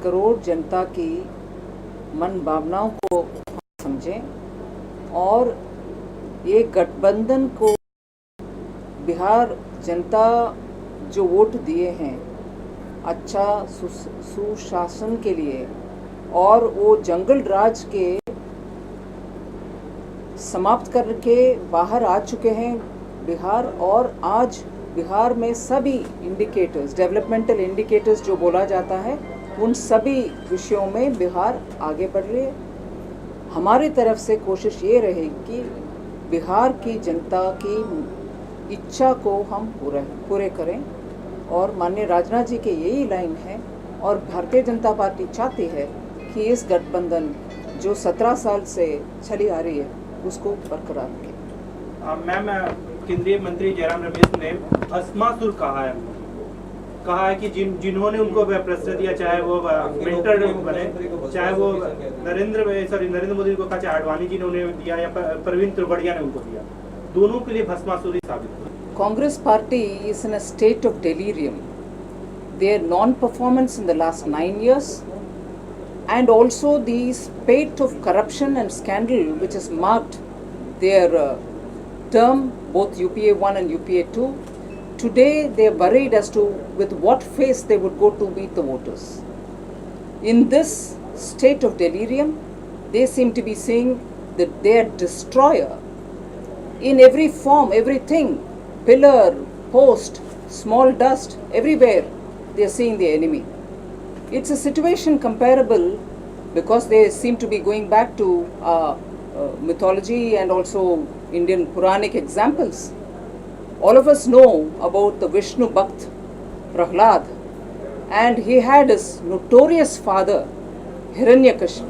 करोड़ जनता की मन भावनाओं को समझें और ये गठबंधन को बिहार जनता जो वोट दिए हैं अच्छा सुशासन के लिए और वो जंगल राज के समाप्त करके बाहर आ चुके हैं बिहार, और आज बिहार में सभी इंडिकेटर्स, डेवलपमेंटल इंडिकेटर्स जो बोला जाता है, उन सभी विषयों में बिहार आगे बढ़ रही है। हमारी तरफ से कोशिश ये रहेगी कि बिहार की जनता की इच्छा को हम पूरे करें, और माननीय राजनाथ जी के यही लाइन है, और भारतीय जनता पार्टी चाहती है कि इस गठबंधन जो 17 साल से चली आ रही है उसको बरकरार रखें। मैम, केंद्रीय मंत्री जयराम रमेश ने भस्मासुर कहा है कि जिन्होंने उनको प्रश्रय दिया, चाहे वो मेंटर बने, चाहे वो नरेंद्र मोदी को कहा, चाहे आडवाणी जी ने उन्हें दिया या प्रवीण त्रिवड़िया ने उनको दिया, दोनों के लिए भस्मासुर ही साबित हुआ। Congress party is in a state of delirium. Their non-performance in the last 9 years and also the spate of corruption and scandal which has marked their term, both UPA 1 and UPA 2. Today they are worried as to with what face they would go to meet the voters. In this state of delirium, they seem to be seeing that their destroyer in every form, everything, pillar, post, small dust, everywhere they are seeing the enemy. It's a situation comparable because they seem to be going back to mythology and also Indian Puranic examples. All of us know about the Vishnu Bhakt Prahlad, and he had his notorious father Hiranyakashipu,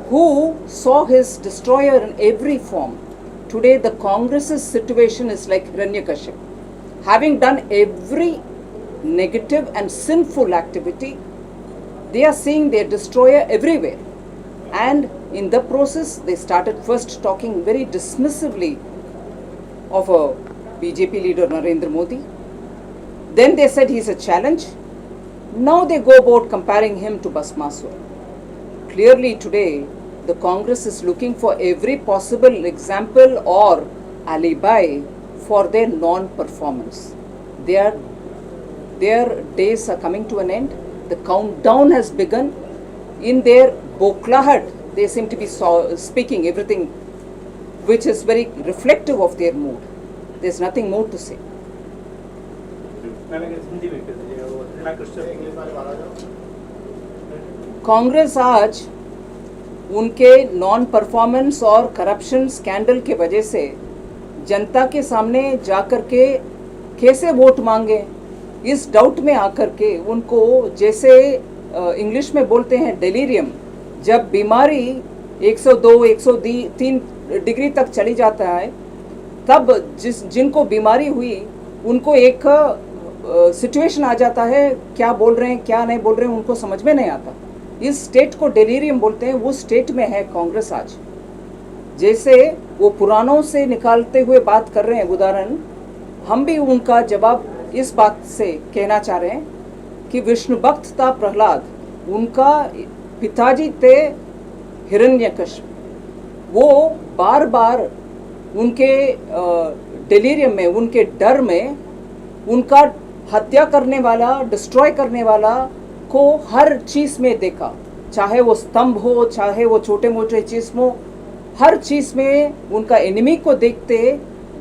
who saw his destroyer in every form. Today the Congress's situation is like Hiranyakashipu, having done every negative and sinful activity. They are seeing their destroyer everywhere, and in the process they started first talking very dismissively of a BJP leader Narendra Modi. Then they said he's a challenge. Now they go about comparing him to Bhasmasur. Clearly today the Congress is looking for every possible example or alibi for their non-performance. Their days are coming to an end. The countdown has begun. In their boklahat, they seem to be speaking everything which is very reflective of their mood. There's nothing more to say. Congress आज उनके non performance और corruption scandal के वजह से जनता के सामने जाकर के कैसे वोट मांगे, इस डाउट में आकर के उनको, जैसे इंग्लिश में बोलते हैं डेलीरियम, जब बीमारी 102 103 डिग्री तक चली जाता है, तब जिनको बीमारी हुई उनको एक सिचुएशन आ जाता है, क्या बोल रहे हैं क्या नहीं बोल रहे हैं उनको समझ में नहीं आता। इस स्टेट को डेलीरियम बोलते हैं, वो स्टेट में है कांग्रेस आज। जैसे वो पुरानों से निकालते हुए बात कर रहे हैं उदाहरण, हम भी उनका जवाब इस बात से कहना चाह रहे हैं कि विष्णु भक्त था प्रहलाद, उनका पिताजी थे हिरण्यकश्यप, वो बार बार उनके डेलीरियम में, उनके डर में, उनका हत्या करने वाला, डिस्ट्रॉय करने वाला को हर चीज़ में देखा, चाहे वो स्तंभ हो, चाहे वो छोटे मोटे चीज़ हो, हर चीज़ में उनका एनिमी को देखते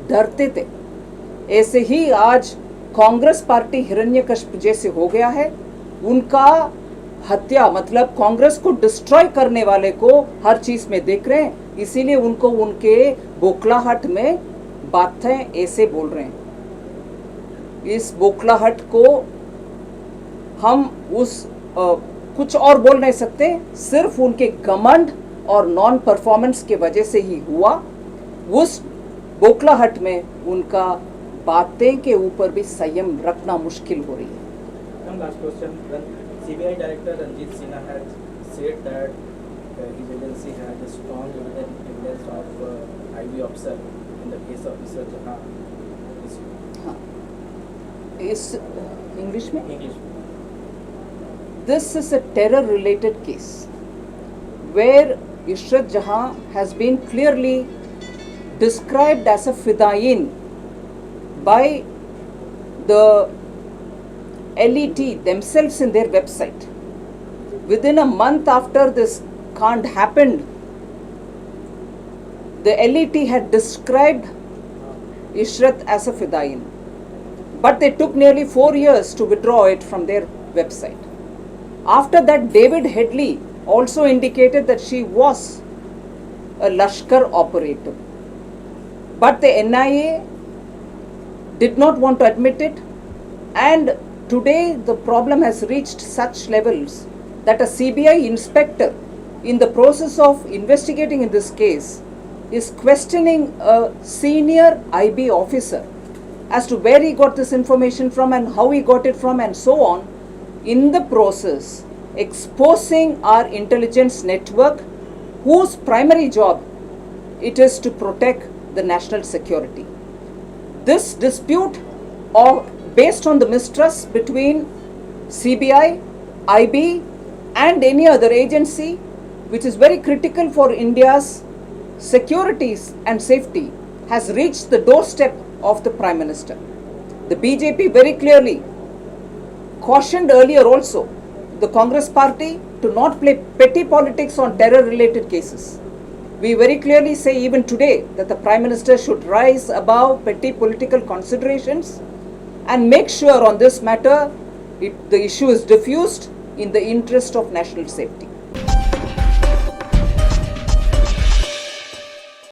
डरते थे। ऐसे ही आज कांग्रेस पार्टी हिरण्यकश्यप जैसे हो गया है। उनका हत्या मतलब कांग्रेस को डिस्ट्रॉय करने वाले को हर चीज़ में देख रहे हैं, इसीलिए उनको उनके बोखलाहट में बातें ऐसे बोल रहे हैं। इस बोखलाहट को हम कुछ और बोल नहीं सकते, सिर्फ उनके घमंड और नॉन परफॉर्मेंस के वजह से ही हुआ। उस बोखलाहट में उनका बातें के ऊपर भी संयम रखना मुश्किल हो रही है। Last question. CBI Director Ranjit Sinha has said that his agency had a strong evidence of IB officer in the case of Isra Jahan. इस इंग्लिश में this is a terror-related case where Ishrat Jahan has been clearly described as a fidayin by the LET themselves in their website. Within a month after this kand happened, the LET had described Ishrat as a fidayin. But they took nearly 4 years to withdraw it from their website. After that, David Headley also indicated that she was a Lashkar operative. But the NIA did not want to admit it, and today the problem has reached such levels that a CBI inspector in the process of investigating in this case is questioning a senior IB officer as to where he got this information from and how he got it from and so on, in the process exposing our intelligence network, whose primary job it is to protect the national security. This dispute, or based on the mistrust between CBI, IB and any other agency, which is very critical for India's security and safety, has reached the doorstep of the Prime Minister. The BJP very clearly cautioned earlier also the Congress party to not play petty politics on terror-related cases. We very clearly say even today that the Prime Minister should rise above petty political considerations and make sure on this matter the issue is diffused in the interest of national safety.